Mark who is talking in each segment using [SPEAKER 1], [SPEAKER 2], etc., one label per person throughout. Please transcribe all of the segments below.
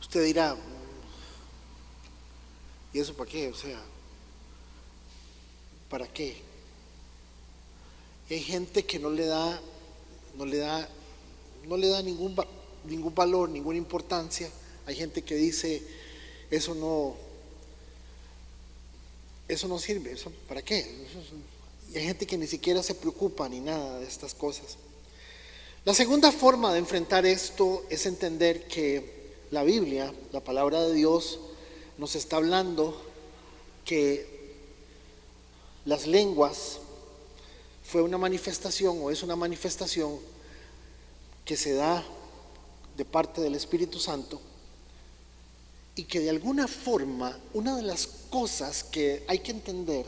[SPEAKER 1] Usted dirá, ¿y eso para qué? O sea, ¿para qué? Hay gente que no le da ningún valor, ninguna importancia. Hay gente que dice, eso no sirve, ¿eso para qué? Y hay gente que ni siquiera se preocupa ni nada de estas cosas. La segunda forma de enfrentar esto es entender que la Biblia, la palabra de Dios, nos está hablando que las lenguas fue una manifestación o es una manifestación que se da de parte del Espíritu Santo, y que de alguna forma una de las cosas que hay que entender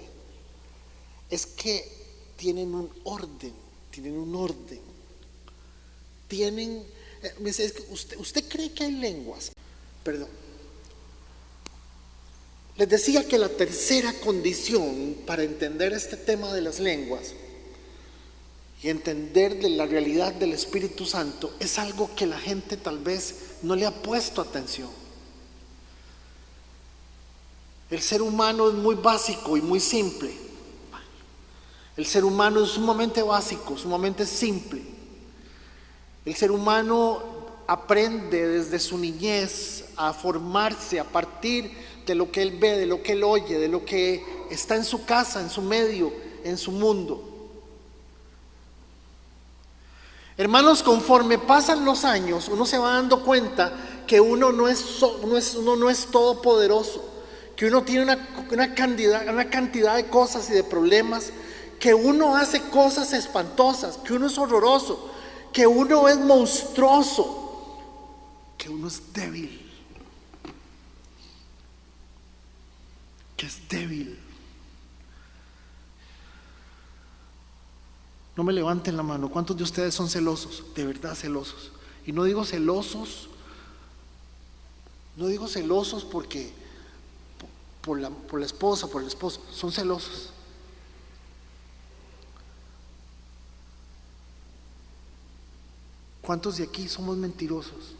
[SPEAKER 1] es que tienen un orden. ¿Usted cree que hay lenguas? Perdón. Les decía que la tercera condición para entender este tema de las lenguas y entender de la realidad del Espíritu Santo es algo que la gente tal vez no le ha puesto atención. El ser humano es muy básico y muy simple. El ser humano es sumamente básico, sumamente simple. El ser humano aprende desde su niñez a formarse a partir de lo que él ve, de lo que él oye, de lo que está en su casa, en su medio, en su mundo. Hermanos, conforme pasan los años, uno se va dando cuenta que uno no es todopoderoso, que uno tiene una cantidad de cosas y de problemas, que uno hace cosas espantosas, que uno es horroroso, que uno es monstruoso, que uno es débil, que es débil. No me levanten la mano. ¿Cuántos de ustedes son celosos? De verdad celosos. Y no digo celosos porque por la esposa, por el esposo. Son celosos. ¿Cuántos de aquí somos mentirosos?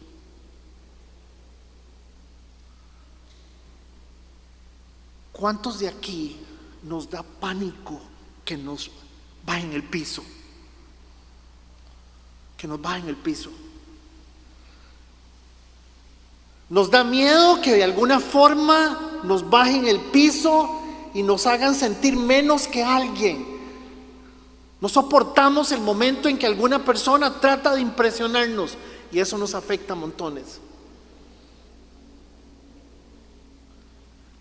[SPEAKER 1] ¿Cuántos de aquí nos da pánico que nos bajen el piso? Que nos bajen el piso. Nos da miedo que de alguna forma nos bajen el piso y nos hagan sentir menos que alguien. No soportamos el momento en que alguna persona trata de impresionarnos, y eso nos afecta a montones.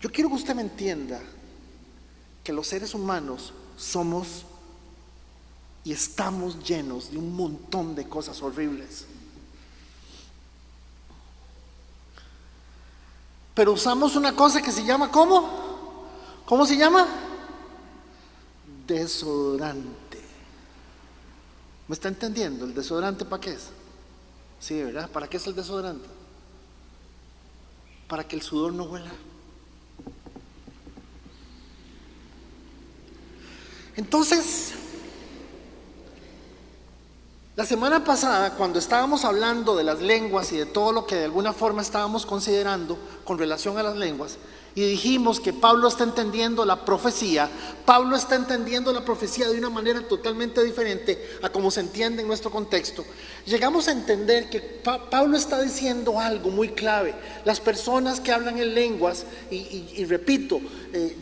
[SPEAKER 1] Yo quiero que usted me entienda que los seres humanos somos y estamos llenos de un montón de cosas horribles. Pero usamos una cosa que se llama ¿cómo? ¿Cómo se llama? Desodorante. ¿Me está entendiendo? ¿El desodorante para qué es? Sí, ¿verdad? ¿Para qué es el desodorante? Para que el sudor no huela. Entonces, la semana pasada, cuando estábamos hablando de las lenguas y de todo lo que de alguna forma estábamos considerando con relación a las lenguas, y dijimos que Pablo está entendiendo la profecía de una manera totalmente diferente a como se entiende en nuestro contexto. Llegamos a entender que Pablo está diciendo algo muy clave. Las personas que hablan en lenguas, y repito,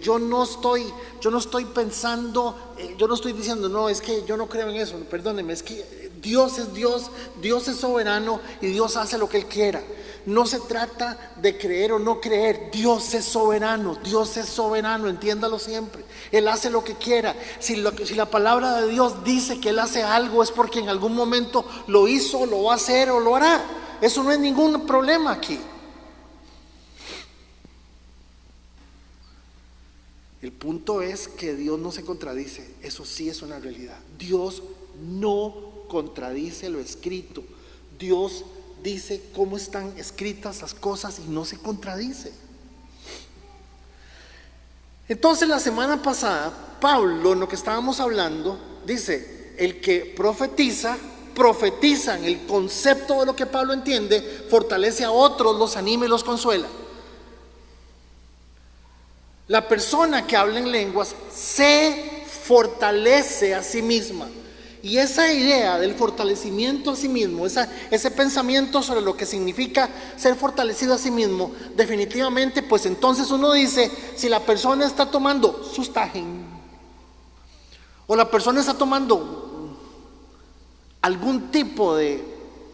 [SPEAKER 1] yo no estoy pensando, yo no estoy diciendo, no, es que yo no creo en eso, perdónenme, es que Dios es Dios, Dios es soberano y Dios hace lo que Él quiera. No se trata de creer o no creer. Dios es soberano, entiéndalo siempre. Él hace lo que quiera. Si la palabra de Dios dice que Él hace algo, es porque en algún momento lo hizo, lo va a hacer o lo hará. Eso no es ningún problema aquí. El punto es que Dios no se contradice. Eso sí es una realidad. Dios no contradice lo escrito. Dios dice cómo están escritas las cosas y no se contradice. Entonces, la semana pasada, Pablo, en lo que estábamos hablando, dice: el que profetiza profetizan el concepto de lo que Pablo entiende, fortalece a otros, los anima y los consuela. La persona que habla en lenguas se fortalece a sí misma. Y esa idea del fortalecimiento a sí mismo, ese pensamiento sobre lo que significa ser fortalecido a sí mismo, definitivamente, pues entonces uno dice, si la persona está tomando sustagen, o la persona está tomando algún tipo de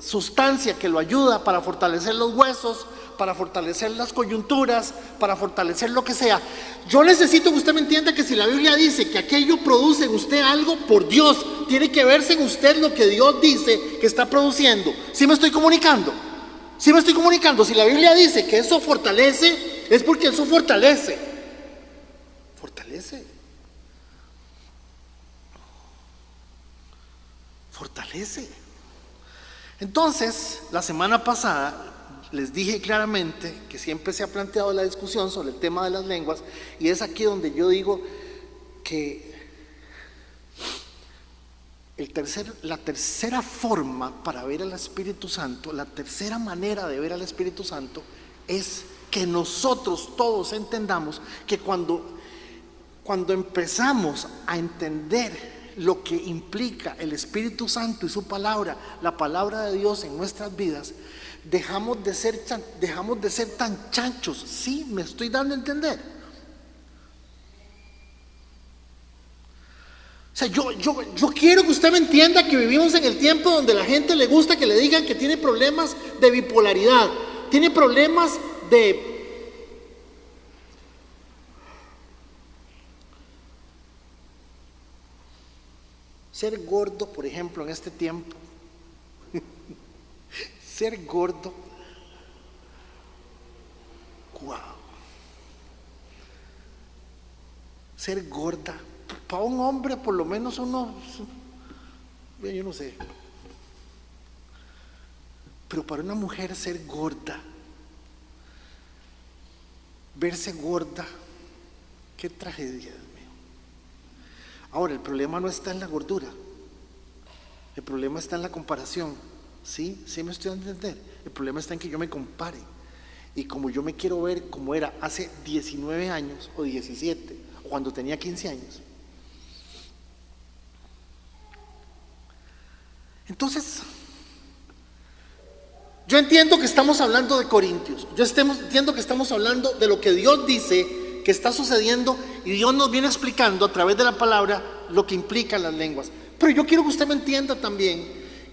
[SPEAKER 1] sustancia que lo ayuda para fortalecer los huesos, para fortalecer las coyunturas, para fortalecer lo que sea. Yo necesito que usted me entienda que si la Biblia dice que aquello produce en usted algo, por Dios, tiene que verse en usted lo que Dios dice que está produciendo. ¿Sí me estoy comunicando? ¿Sí me estoy comunicando? Si la Biblia dice que eso fortalece, es porque eso fortalece. Fortalece. Fortalece. Entonces, la semana pasada les dije claramente que siempre se ha planteado la discusión sobre el tema de las lenguas, y es aquí donde yo digo que la tercera forma para ver al Espíritu Santo, la tercera manera de ver al Espíritu Santo, es que nosotros todos entendamos que cuando empezamos a entender lo que implica el Espíritu Santo y su palabra, la palabra de Dios en nuestras vidas, dejamos de ser tan chanchos. ¿Sí me estoy dando a entender? O sea, yo quiero que usted me entienda que vivimos en el tiempo donde a la gente le gusta que le digan que tiene problemas de bipolaridad, tiene problemas de ser gordo, por ejemplo, en este tiempo. Ser gordo. Wow. Ser gorda. Para un hombre, por lo menos uno, yo no sé. Pero para una mujer ser gorda, verse gorda, qué tragedia. Ahora, el problema no está en la gordura, el problema está en la comparación. ¿Sí? ¿Sí me estoy dando a entender? El problema está en que yo me compare, y como yo me quiero ver como era hace 19 años o 17, o cuando tenía 15 años. Entonces, yo entiendo que estamos hablando de Corintios, entiendo que estamos hablando de lo que Dios dice que está sucediendo, y Dios nos viene explicando a través de la palabra lo que implican las lenguas. Pero yo quiero que usted me entienda también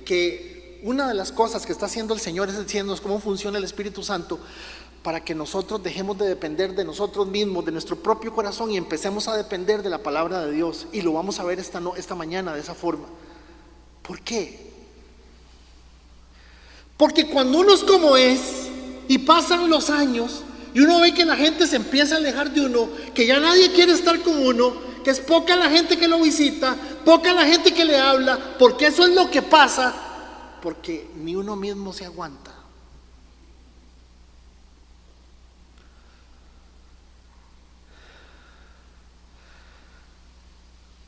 [SPEAKER 1] que una de las cosas que está haciendo el Señor es diciéndonos cómo funciona el Espíritu Santo, para que nosotros dejemos de depender de nosotros mismos, de nuestro propio corazón, y empecemos a depender de la palabra de Dios. Y lo vamos a ver esta mañana de esa forma. ¿Por qué? Porque cuando uno es como es y pasan los años y uno ve que la gente se empieza a alejar de uno, que ya nadie quiere estar con uno, que es poca la gente que lo visita, poca la gente que le habla, porque eso es lo que pasa, porque ni uno mismo se aguanta.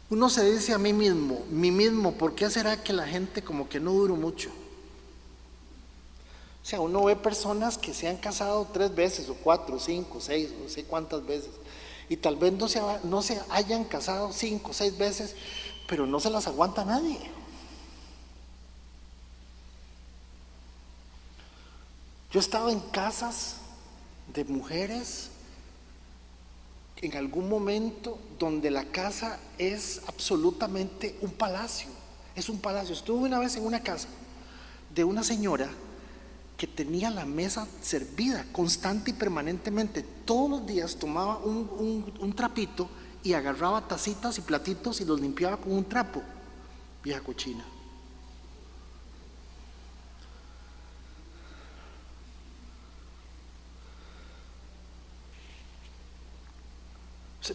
[SPEAKER 1] Uno se dice a mí mismo, ¿por qué será que la gente como que no duro mucho? O sea, uno ve personas que se han casado 3 veces, o 4, 5, 6, no sé cuántas veces, y tal vez no se hayan casado 5, 6 veces, pero no se las aguanta nadie. Yo he estado en casas de mujeres en algún momento donde la casa es absolutamente un palacio, es un palacio. Estuve una vez en una casa de una señora que tenía la mesa servida constante y permanentemente. Todos los días tomaba un trapito y agarraba tacitas y platitos y los limpiaba con un trapo. Vieja cochina.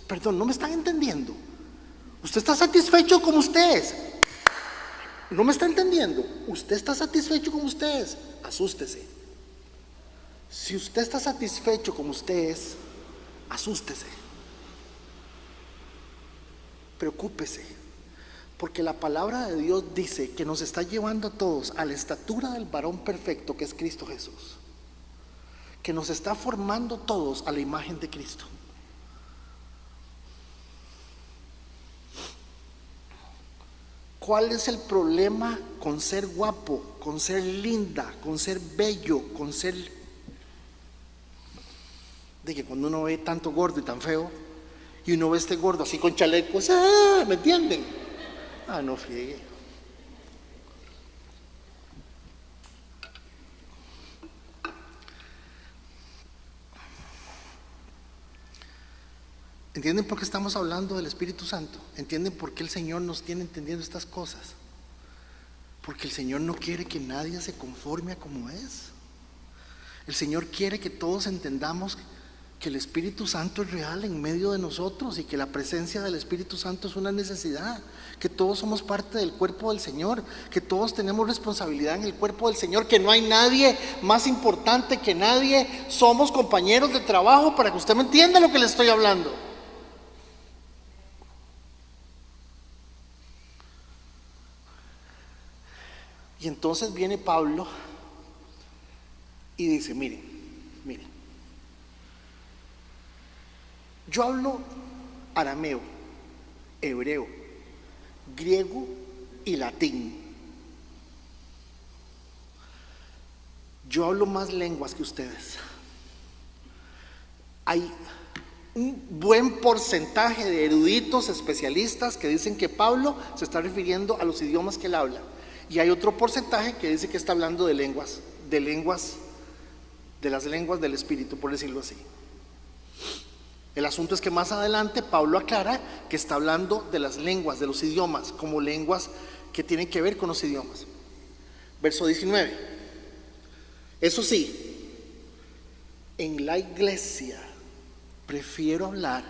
[SPEAKER 1] Perdón, no me están entendiendo. Usted está satisfecho como usted es. No me está entendiendo. Usted está satisfecho como usted es. Asústese. Si usted está satisfecho como usted es, asústese. Preocúpese. Porque la palabra de Dios dice que nos está llevando a todos a la estatura del varón perfecto que es Cristo Jesús. Que nos está formando todos a la imagen de Cristo. ¿Cuál es el problema con ser guapo, con ser linda, con ser bello, con ser... de que cuando uno ve tanto gordo y tan feo, y uno ve este gordo así con chalecos, ¿me entienden? No friegue. ¿Entienden por qué estamos hablando del Espíritu Santo? ¿Entienden por qué el Señor nos tiene entendiendo estas cosas? Porque el Señor no quiere que nadie se conforme a como es. El Señor quiere que todos entendamos que el Espíritu Santo es real en medio de nosotros y que la presencia del Espíritu Santo es una necesidad, que todos somos parte del cuerpo del Señor, que todos tenemos responsabilidad en el cuerpo del Señor, que no hay nadie más importante que nadie, somos compañeros de trabajo, para que usted me entienda lo que le estoy hablando. Y entonces viene Pablo y dice, miren, yo hablo arameo, hebreo, griego y latín. Yo hablo más lenguas que ustedes. Hay un buen porcentaje de eruditos especialistas que dicen que Pablo se está refiriendo a los idiomas que él habla. Y hay otro porcentaje que dice que está hablando de las lenguas del Espíritu, por decirlo así. El asunto es que más adelante Pablo aclara que está hablando de las lenguas, de los idiomas, como lenguas que tienen que ver con los idiomas. Verso 19. Eso sí, en la iglesia prefiero hablar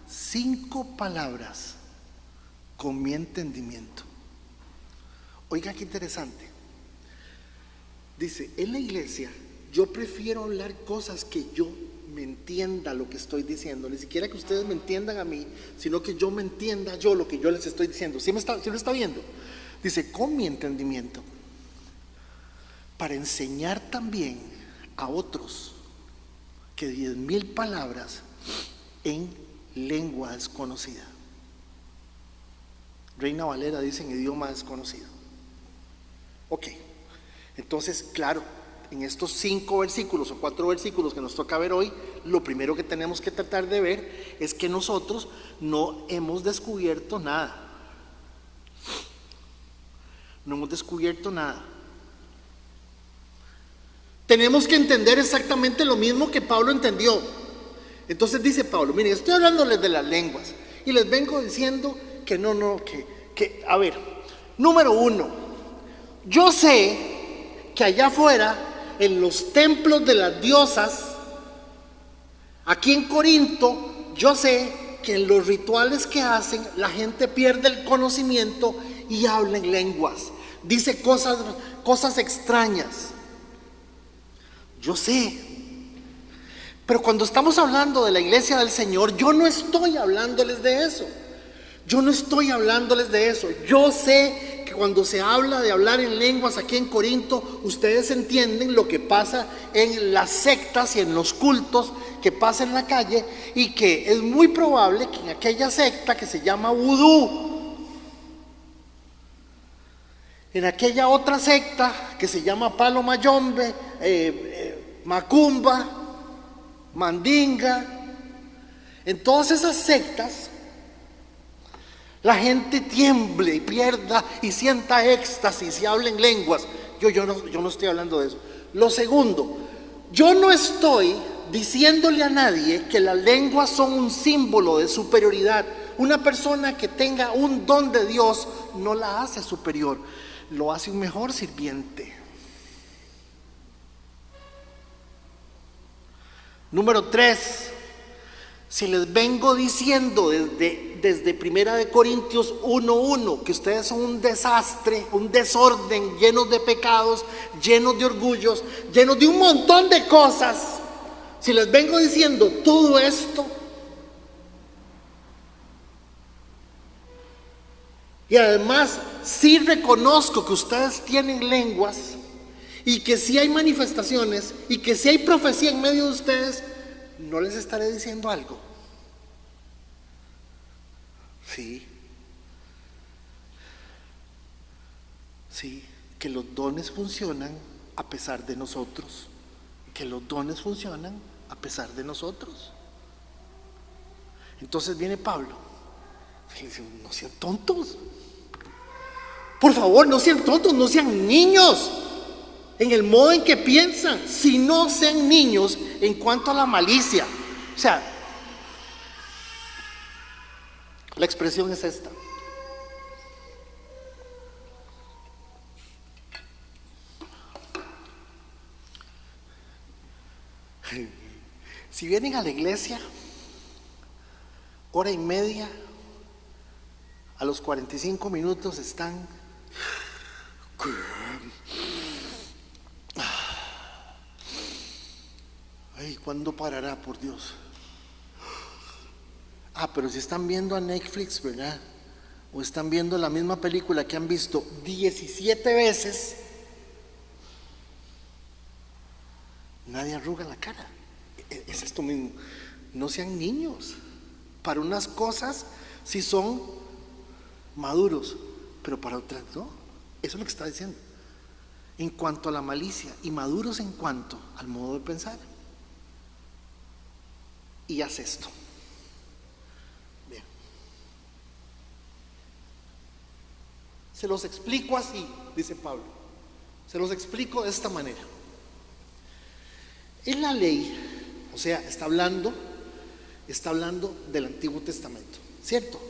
[SPEAKER 1] 5 palabras con mi entendimiento. Oiga qué interesante. Dice, en la iglesia yo prefiero hablar cosas que yo me entienda lo que estoy diciendo, ni siquiera que ustedes me entiendan a mí, sino que yo me entienda yo lo que yo les estoy diciendo. ¿Sí lo está viendo? Dice, con mi entendimiento, para enseñar también a otros que 10,000 palabras en lengua desconocida. Reina Valera dice en idioma desconocido. Ok, entonces claro, en estos 5 versículos o 4 versículos que nos toca ver hoy, lo primero que tenemos que tratar de ver es que nosotros no hemos descubierto nada. No hemos descubierto nada. Tenemos que entender exactamente lo mismo que Pablo entendió. Entonces dice Pablo, miren, estoy hablándoles de las lenguas y les vengo diciendo que a ver, número 1, yo sé que allá afuera, en los templos de las diosas, aquí en Corinto, yo sé que en los rituales que hacen, la gente pierde el conocimiento y habla en lenguas, dice cosas extrañas. Yo sé, pero cuando estamos hablando de la iglesia del Señor, yo no estoy hablándoles de eso. Yo sé que cuando se habla de hablar en lenguas aquí en Corinto, ustedes entienden lo que pasa en las sectas y en los cultos que pasa en la calle, y que es muy probable que en aquella secta que se llama vudú, en aquella otra secta que se llama palo mayombe, macumba, mandinga, en todas esas sectas la gente tiemble y pierda y sienta éxtasis y hable en lenguas. Yo no estoy hablando de eso. Lo segundo, yo no estoy diciéndole a nadie que las lenguas son un símbolo de superioridad. Una persona que tenga un don de Dios no la hace superior, lo hace un mejor sirviente. Número 3, si les vengo diciendo desde 1 Corintios 1:1 que ustedes son un desastre, un desorden, llenos de pecados, llenos de orgullos, llenos de un montón de cosas, si les vengo diciendo todo esto, Y además, sí reconozco que ustedes tienen lenguas y que sí hay manifestaciones y que sí hay profecía en medio de ustedes, ¿no les estaré diciendo algo? Sí, sí, que los dones funcionan a pesar de nosotros, que los dones funcionan a pesar de nosotros. Entonces viene Pablo y dice: no sean tontos, por favor, no sean tontos, no sean niños en el modo en que piensan, si no sean niños en cuanto a la malicia. O sea, la expresión es esta: si vienen a la iglesia, hora y media, a los 45 minutos están: ay, ¿cuándo parará, por Dios? Pero si están viendo a Netflix, ¿verdad? O están viendo la misma película que han visto 17 veces, nadie arruga la cara. Es esto mismo. No sean niños. Para unas cosas sí son maduros, pero para otras no. Eso es lo que está diciendo. En cuanto a la malicia, y maduros en cuanto al modo de pensar. Y haz esto. Bien. Se los explico así, dice Pablo. Se los explico de esta manera. En la ley, o sea, está hablando del Antiguo Testamento, ¿cierto?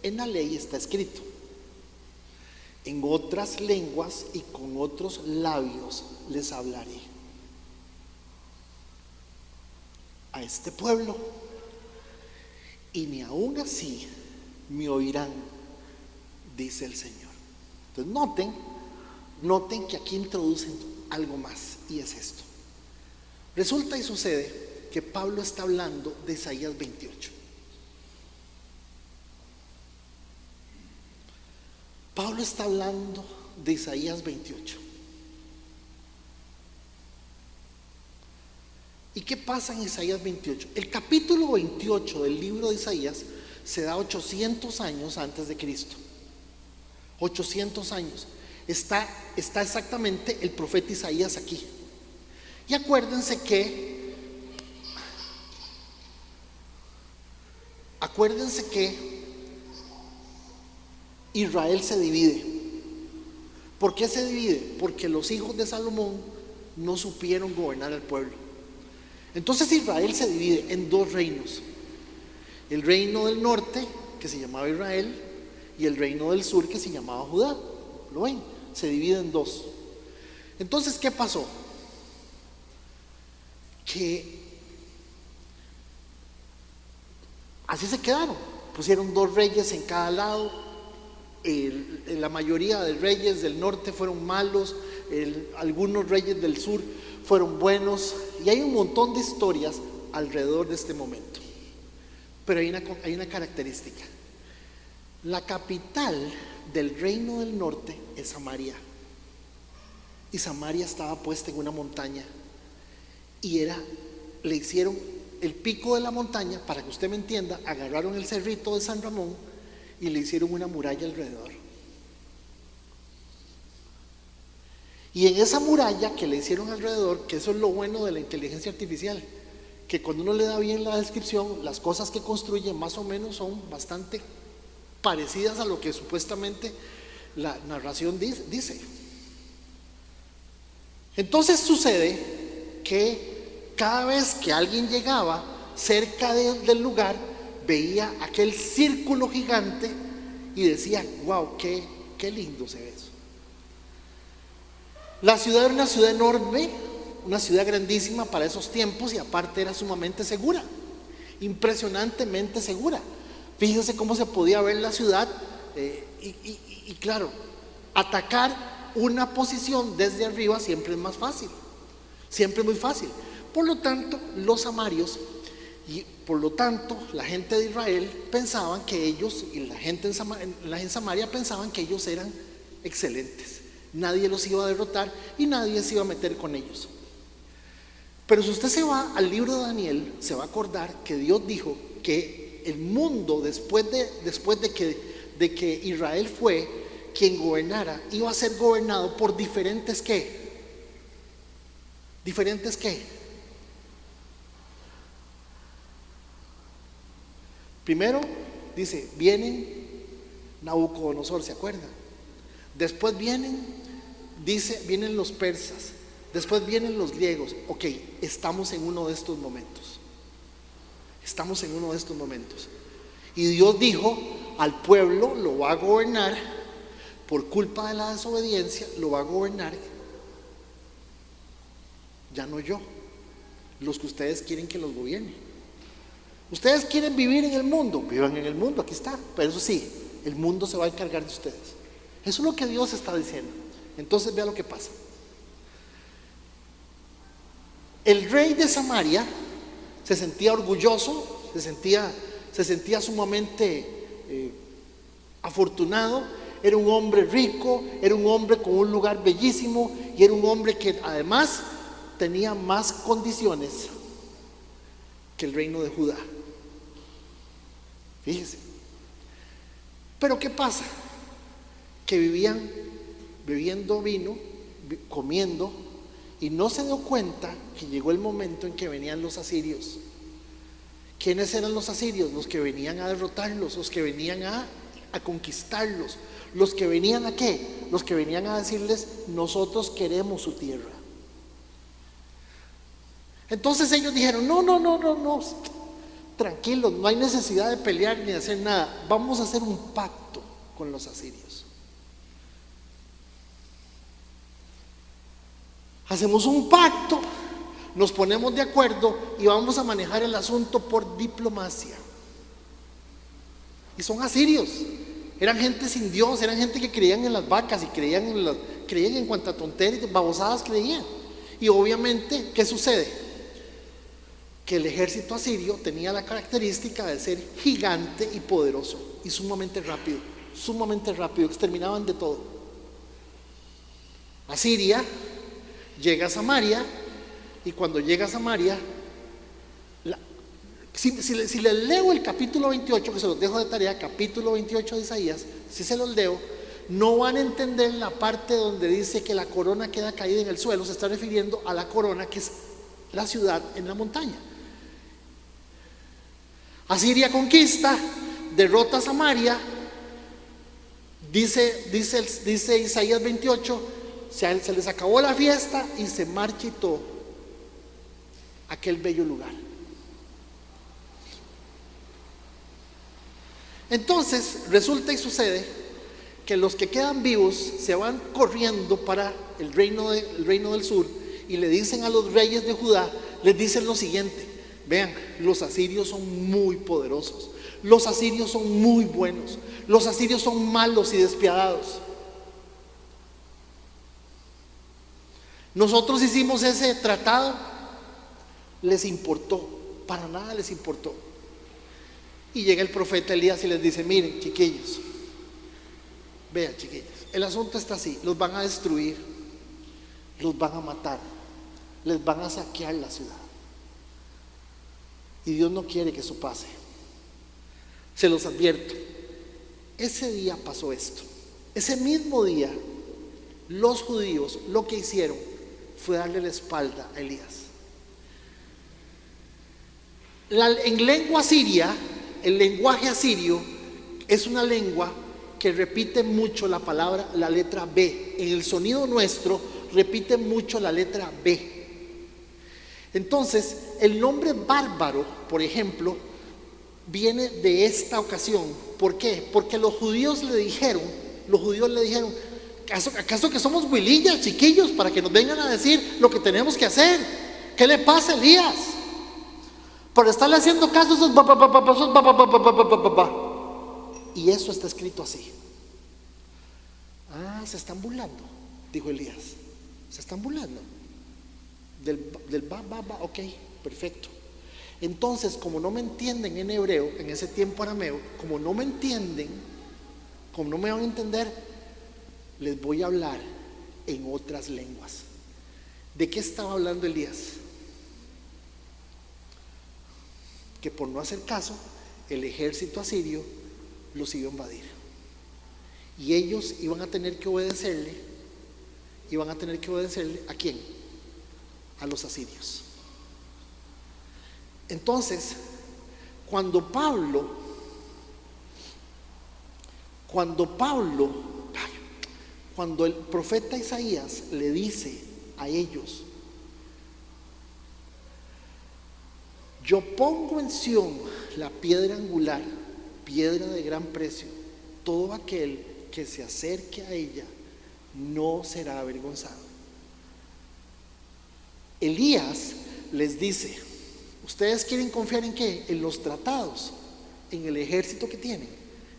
[SPEAKER 1] En la ley está escrito: en otras lenguas y con otros labios les hablaré a este pueblo, y ni aún así me oirán, dice el Señor. Entonces noten que aquí introducen algo más, y es esto. Resulta y sucede que Pablo está hablando de Isaías 28. Pablo está hablando de Isaías 28. ¿Y qué pasa en Isaías 28? El capítulo 28 del libro de Isaías se da 800 años antes de Cristo. 800 años. Está exactamente el profeta Isaías aquí. Y acuérdense que Israel se divide. ¿Por qué se divide? Porque los hijos de Salomón no supieron gobernar al pueblo. Entonces Israel se divide en dos reinos: el reino del norte, que se llamaba Israel, y el reino del sur, que se llamaba Judá. ¿Lo ven? Se divide en dos. Entonces, ¿qué pasó? Que así se quedaron. Pusieron dos reyes en cada lado. La mayoría de reyes del norte fueron malos, algunos reyes del sur fueron buenos, y hay un montón de historias alrededor de este momento. Pero hay una característica: la capital del reino del norte es Samaria, y Samaria estaba puesta en una montaña, y le hicieron el pico de la montaña, para que usted me entienda, agarraron el cerrito de San Ramón y le hicieron una muralla alrededor. Y en esa muralla que le hicieron alrededor, que eso es lo bueno de la inteligencia artificial, que cuando uno le da bien la descripción, las cosas que construye más o menos son bastante parecidas a lo que supuestamente la narración dice. Entonces sucede que cada vez que alguien llegaba cerca del lugar, veía aquel círculo gigante y decía: wow, qué lindo se ve eso. La ciudad era una ciudad enorme, una ciudad grandísima para esos tiempos, y aparte era sumamente segura, impresionantemente segura. Fíjense cómo se podía ver la ciudad, y claro, atacar una posición desde arriba siempre es más fácil, siempre es muy fácil. Por lo tanto, los samarios Y por lo tanto, la gente de Israel pensaban que ellos, y la gente en Samaria pensaban que ellos eran excelentes. Nadie los iba a derrotar y nadie se iba a meter con ellos. Pero si usted se va al libro de Daniel, se va a acordar que Dios dijo que el mundo, después de que Israel fue quien gobernara, iba a ser gobernado por diferentes ¿qué? ¿Diferentes qué? Primero dice, vienen Nabucodonosor, ¿se acuerdan? Después vienen los persas. Después vienen los griegos. Ok, estamos en uno de estos momentos. Estamos en uno de estos momentos. Y Dios dijo, al pueblo lo va a gobernar, por culpa de la desobediencia, lo va a gobernar, ya no yo, los que ustedes quieren que los gobierne. Ustedes quieren vivir en el mundo, vivan en el mundo, aquí está. Pero eso sí, el mundo se va a encargar de ustedes. Eso es lo que Dios está diciendo. Entonces vea lo que pasa. El rey de Samaria se sentía orgulloso, se sentía sumamente afortunado. Era un hombre rico, era un hombre con un lugar bellísimo y era un hombre que además tenía más condiciones que el reino de Judá. Fíjese. Pero ¿qué pasa? Que vivían bebiendo vino, comiendo, y no se dio cuenta que llegó el momento en que venían los asirios. ¿Quiénes eran los asirios? Los que venían a derrotarlos, los que venían a conquistarlos, los que venían a ¿qué? Los que venían a decirles, nosotros queremos su tierra. Entonces ellos dijeron, no, tranquilos, no hay necesidad de pelear ni de hacer nada, vamos a hacer un pacto con los asirios. Hacemos un pacto, nos ponemos de acuerdo y vamos a manejar el asunto por diplomacia. Y son asirios, eran gente sin Dios, eran gente que creían en las vacas y creían en cuanta tontería y babosadas creían. Y obviamente, ¿qué sucede? Que el ejército asirio tenía la característica de ser gigante y poderoso y sumamente rápido, exterminaban de todo. Asiria llega a Samaria, y cuando llega a Samaria, si les leo el capítulo 28, que se los dejo de tarea, capítulo 28 de Isaías, si se los leo, no van a entender la parte donde dice que la corona queda caída en el suelo. Se está refiriendo a la corona, que es la ciudad en la montaña. Asiria conquista, derrota a Samaria, dice Isaías 28, se les acabó la fiesta y se marchitó aquel bello lugar. Entonces resulta y sucede que los que quedan vivos se van corriendo para el reino del sur y le dicen a los reyes de Judá, les dicen lo siguiente: vean, los asirios son muy poderosos, los asirios son muy buenos, los asirios son malos y despiadados. Nosotros hicimos ese tratado, les importó, para nada les importó. Y llega el profeta Elías y les dice: miren, chiquillos, vean, chiquillos, el asunto está así, los van a destruir, los van a matar, les van a saquear la ciudad. Y Dios no quiere que eso pase. Se los advierto. Ese día pasó esto. Ese mismo día, los judíos lo que hicieron fue darle la espalda a Elías. En lengua asiria, el lenguaje asirio es una lengua que repite mucho la letra B. En el sonido nuestro repite mucho la letra B. Entonces, el nombre bárbaro, por ejemplo, viene de esta ocasión. ¿Por qué? Porque los judíos le dijeron, ¿acaso que somos huilillas, chiquillos, para que nos vengan a decir lo que tenemos que hacer? ¿Qué le pasa a Elías? Por estarle haciendo caso a esos y eso está escrito así. Ah, se están burlando, dijo Elías. Se están burlando del ok, perfecto. Entonces, como no me entienden en hebreo, en ese tiempo arameo, como no me entienden, como no me van a entender, les voy a hablar en otras lenguas. ¿De qué estaba hablando Elías? Que por no hacer caso, el ejército asirio los iba a invadir. Y ellos iban a tener que obedecerle. ¿A quién? A los asirios. Entonces, cuando el profeta Isaías le dice a ellos: yo pongo en Sión la piedra angular, piedra de gran precio, todo aquel que se acerque a ella no será avergonzado. Elías les dice: ¿ustedes quieren confiar en qué? En los tratados, en el ejército que tienen,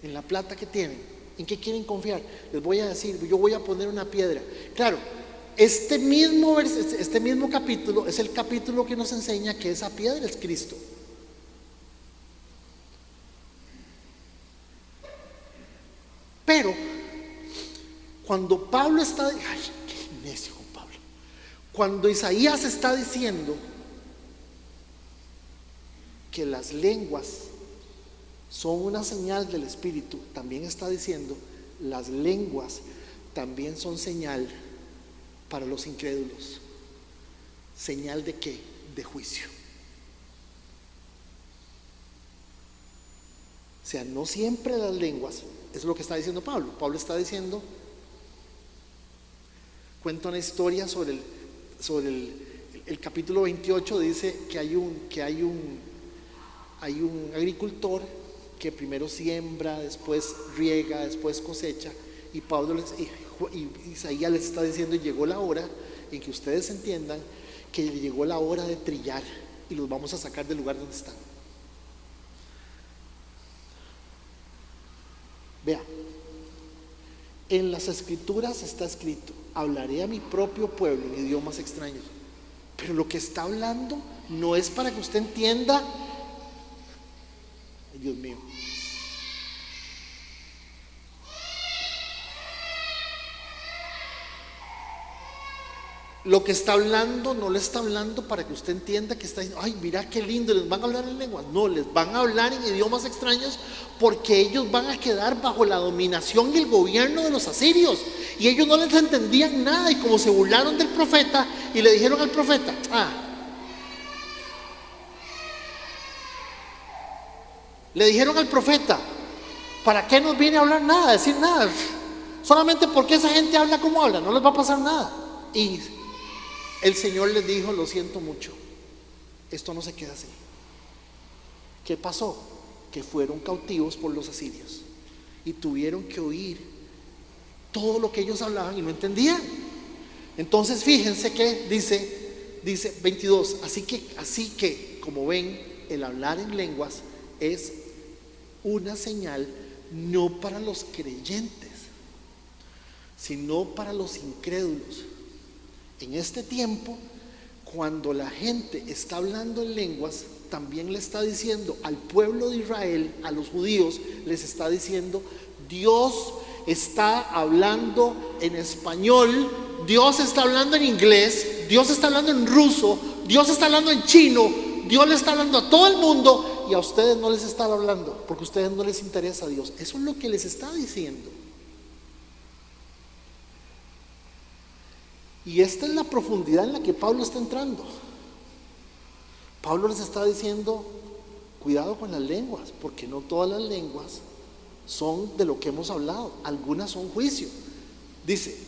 [SPEAKER 1] en la plata que tienen. ¿En qué quieren confiar? Les voy a decir, yo voy a poner una piedra. Claro, este mismo capítulo es el capítulo que nos enseña que esa piedra es Cristo. Pero cuando Pablo está, ay, qué necio con Pablo. Cuando Isaías está diciendo que las lenguas son una señal del Espíritu, también está diciendo: las lenguas también son señal para los incrédulos. ¿Señal de qué? De juicio. O sea, no siempre las lenguas, eso es lo que está diciendo Pablo. Pablo está diciendo, cuenta una historia sobre el capítulo 28, dice que hay un agricultor que primero siembra, después riega, después cosecha, y Isaías les está diciendo: llegó la hora en que ustedes entiendan que llegó la hora de trillar y los vamos a sacar del lugar donde están. Vea, en las escrituras está escrito: hablaré a mi propio pueblo en idiomas extraños. Pero lo que está hablando no es para que usted entienda. Ay, Dios mío. Lo que está hablando no le está hablando para que usted entienda que está diciendo: ay, mira qué lindo, les van a hablar en lenguas. No, les van a hablar en idiomas extraños porque ellos van a quedar bajo la dominación y el gobierno de los asirios. Y ellos no les entendían nada. Y como se burlaron del profeta y le dijeron al profeta: ¿para qué nos viene a hablar nada, a decir nada? Solamente porque esa gente habla como habla, no les va a pasar nada. Y el Señor les dijo: lo siento mucho, esto no se queda así. ¿Qué pasó? Que fueron cautivos por los asirios y tuvieron que oír todo lo que ellos hablaban y no entendían. Entonces fíjense que dice 22: así que como ven, el hablar en lenguas es una señal no para los creyentes, sino para los incrédulos. En este tiempo, cuando la gente está hablando en lenguas, también le está diciendo al pueblo de Israel, a los judíos, les está diciendo: Dios está hablando en español, Dios está hablando en inglés, Dios está hablando en ruso, Dios está hablando en chino, Dios le está hablando a todo el mundo, y a ustedes no les está hablando porque a ustedes no les interesa a Dios. Eso es lo que les está diciendo. Y esta es la profundidad en la que Pablo está entrando. Pablo les está diciendo: cuidado con las lenguas, porque no todas las lenguas son de lo que hemos hablado, algunas son juicio. Dice: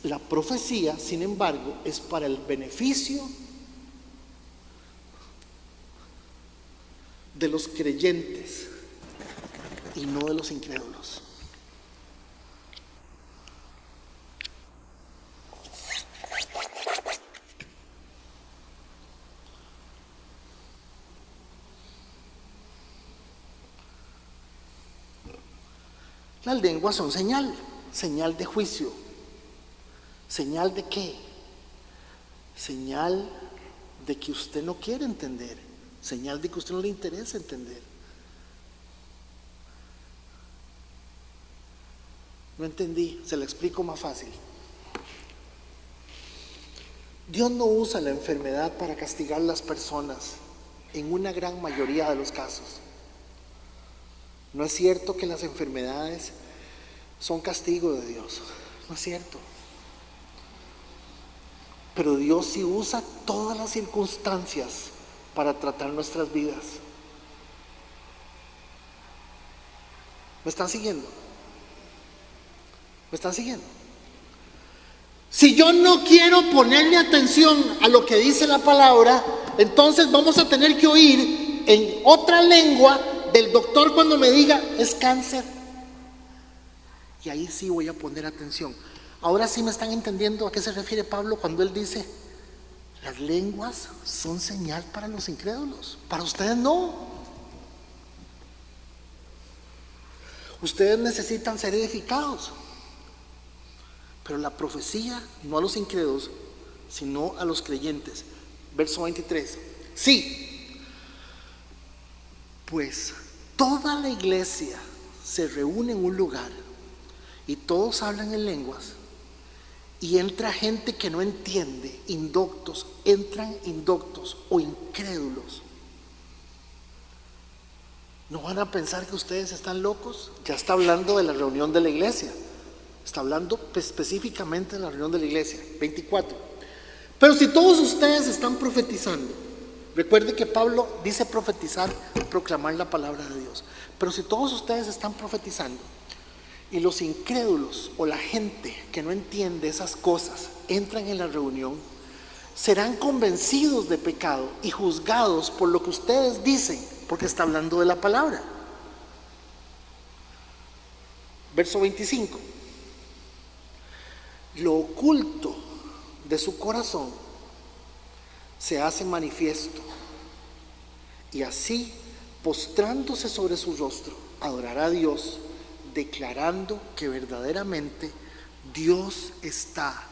[SPEAKER 1] la profecía, sin embargo, es para el beneficio de los creyentes y no de los incrédulos. Las lenguas son señal de juicio. ¿Señal de qué? Señal de que usted no quiere entender, señal de que a usted no le interesa entender. No entendí, se lo explico más fácil. Dios no usa la enfermedad para castigar a las personas en una gran mayoría de los casos. No es cierto que las enfermedades son castigo de Dios, no es cierto. Pero Dios sí usa todas las circunstancias para tratar nuestras vidas. ¿Me están siguiendo? ¿Me están siguiendo? Si yo no quiero ponerle atención a lo que dice la palabra, entonces vamos a tener que oír en otra lengua del doctor cuando me diga es cáncer. Y ahí sí voy a poner atención. Ahora sí me están entendiendo a qué se refiere Pablo cuando él dice: las lenguas son señal para los incrédulos, para ustedes no. Ustedes necesitan ser edificados. Pero la profecía no a los incrédulos, sino a los creyentes. Verso 23. Sí, pues toda la iglesia se reúne en un lugar y todos hablan en lenguas, y entra gente que no entiende, indoctos, entran indoctos o incrédulos. ¿No van a pensar que ustedes están locos? Ya está hablando de la reunión de la iglesia. Está hablando específicamente de la reunión de la iglesia. 24. Pero si todos ustedes están profetizando, recuerde que Pablo dice profetizar, proclamar la palabra de Dios. Pero si todos ustedes están profetizando y los incrédulos o la gente que no entiende esas cosas entran en la reunión, serán convencidos de pecado y juzgados por lo que ustedes dicen, porque está hablando de la palabra. Verso 25. Lo oculto de su corazón se hace manifiesto, y así, postrándose sobre su rostro, adorará a Dios, declarando que verdaderamente Dios está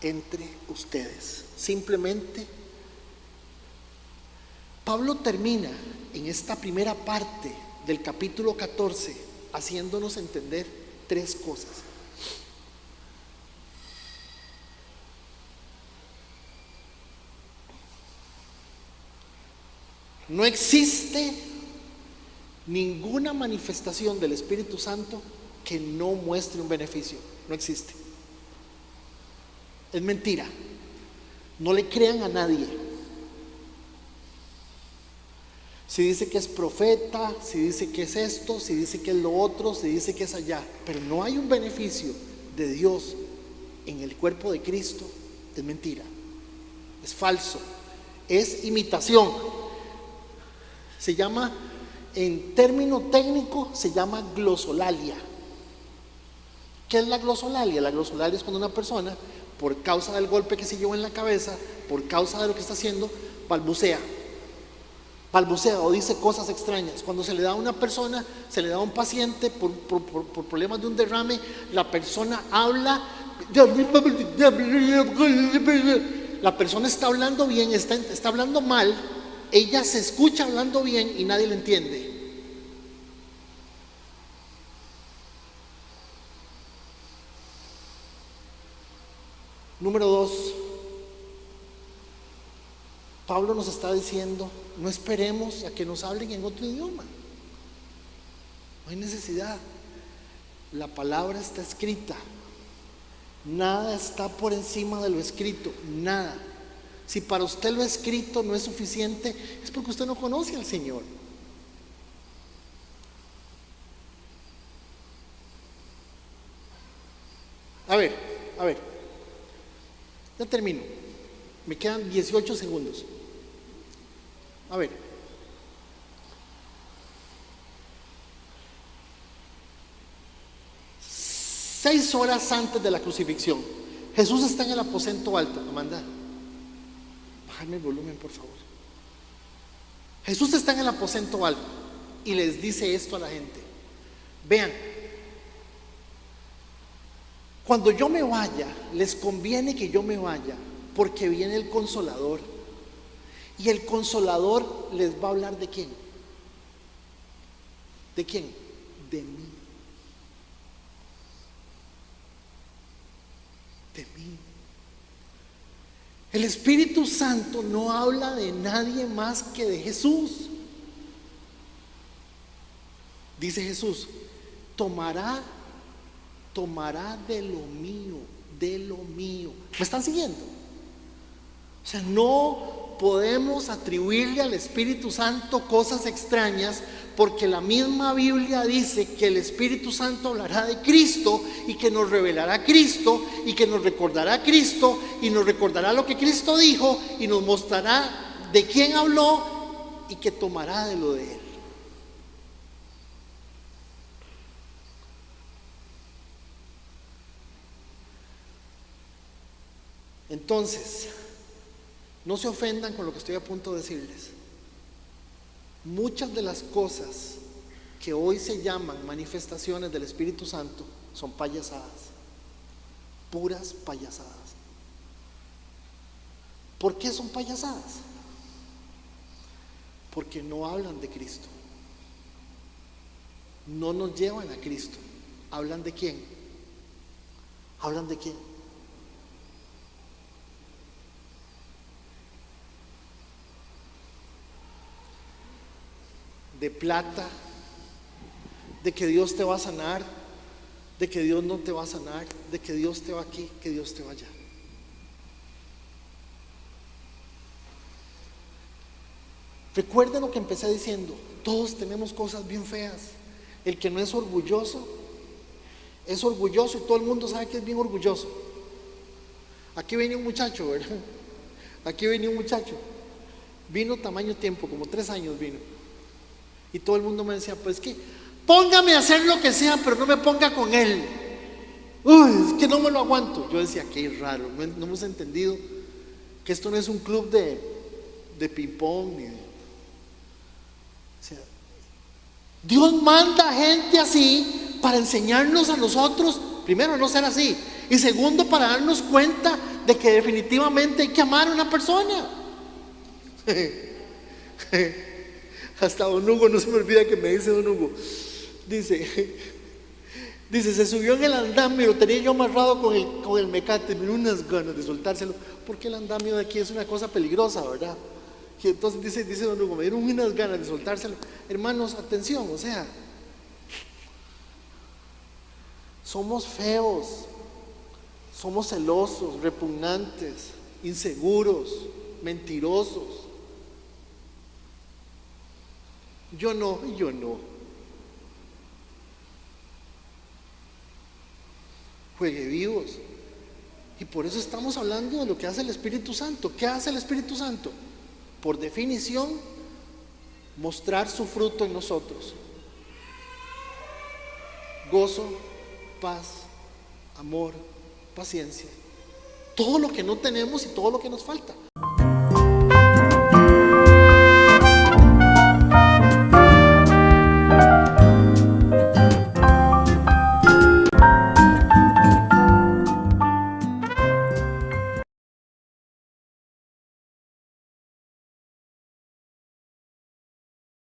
[SPEAKER 1] entre ustedes. Simplemente, Pablo termina en esta primera parte del capítulo 14 haciéndonos entender tres cosas. No existe ninguna manifestación del Espíritu Santo que no muestre un beneficio. No existe. Es mentira. No le crean a nadie. Si dice que es profeta, si dice que es esto, si dice que es lo otro, si dice que es allá, pero no hay un beneficio de Dios en el cuerpo de Cristo, es mentira. Es falso. Es imitación. Se llama, en término técnico, se llama glosolalia. ¿Qué es la glosolalia? La glosolalia es cuando una persona, por causa del golpe que se llevó en la cabeza, por causa de lo que está haciendo, balbucea o dice cosas extrañas. Cuando se le da a una persona, se le da a un paciente por problemas de un derrame, la persona habla, la persona está hablando bien, está hablando mal, ella se escucha hablando bien y nadie le entiende. Número 2, Pablo nos está diciendo: no esperemos a que nos hablen en otro idioma. No hay necesidad. La palabra está escrita. Nada está por encima de lo escrito. Nada. Si para usted lo escrito no es suficiente, es porque usted no conoce al Señor. A ver. Ya termino. Me quedan 18 segundos. A ver. Seis horas antes de la crucifixión, Jesús está en el aposento alto. Amanda, bájame el volumen, por favor. Jesús está en el aposento alto y les dice esto a la gente: vean, cuando yo me vaya, les conviene que yo me vaya, porque viene el Consolador. Y el Consolador les va a hablar ¿de quién? ¿De quién? De mí. De mí. El Espíritu Santo no habla de nadie más que de Jesús. Dice Jesús, tomará de lo mío, de lo mío. ¿Me están siguiendo? O sea, no podemos atribuirle al Espíritu Santo cosas extrañas, porque la misma Biblia dice que el Espíritu Santo hablará de Cristo y que nos revelará a Cristo y que nos recordará a Cristo y nos recordará lo que Cristo dijo y nos mostrará de quién habló y que tomará de lo de Él. Entonces, no se ofendan con lo que estoy a punto de decirles. Muchas de las cosas que hoy se llaman manifestaciones del Espíritu Santo son payasadas, puras payasadas. ¿Por qué son payasadas? Porque no hablan de Cristo, no nos llevan a Cristo. ¿Hablan de quién? ¿Hablan de quién? De plata, de que Dios te va a sanar, de que Dios no te va a sanar, de que Dios te va aquí, que Dios te va allá. Recuerden lo que empecé diciendo, todos tenemos cosas bien feas. El que no es orgulloso y todo el mundo sabe que es bien orgulloso. Aquí venía un muchacho, ¿verdad? Vino tamaño tiempo, como 3 años vino. Y todo el mundo me decía, pues que póngame a hacer lo que sea, pero no me ponga con él. Uy, es que no me lo aguanto. Yo decía, qué raro, no hemos entendido que esto no es un club de ping pong. O sea, Dios manda gente así para enseñarnos a nosotros, primero, a no ser así, y segundo, para darnos cuenta de que definitivamente hay que amar a una persona. Hasta don Hugo, no se me olvida que me dice don Hugo, dice, se subió en el andamio, lo tenía yo amarrado con el mecate, me dio unas ganas de soltárselo, porque el andamio de aquí es una cosa peligrosa, ¿verdad? Y entonces dice don Hugo, me dieron unas ganas de soltárselo. Hermanos, atención, o sea, somos feos, somos celosos, repugnantes, inseguros, mentirosos. Yo no. Juegue vivos. Y por eso estamos hablando de lo que hace el Espíritu Santo. ¿Qué hace el Espíritu Santo? Por definición, mostrar su fruto en nosotros: gozo, paz, amor, paciencia. Todo lo que no tenemos y todo lo que nos falta.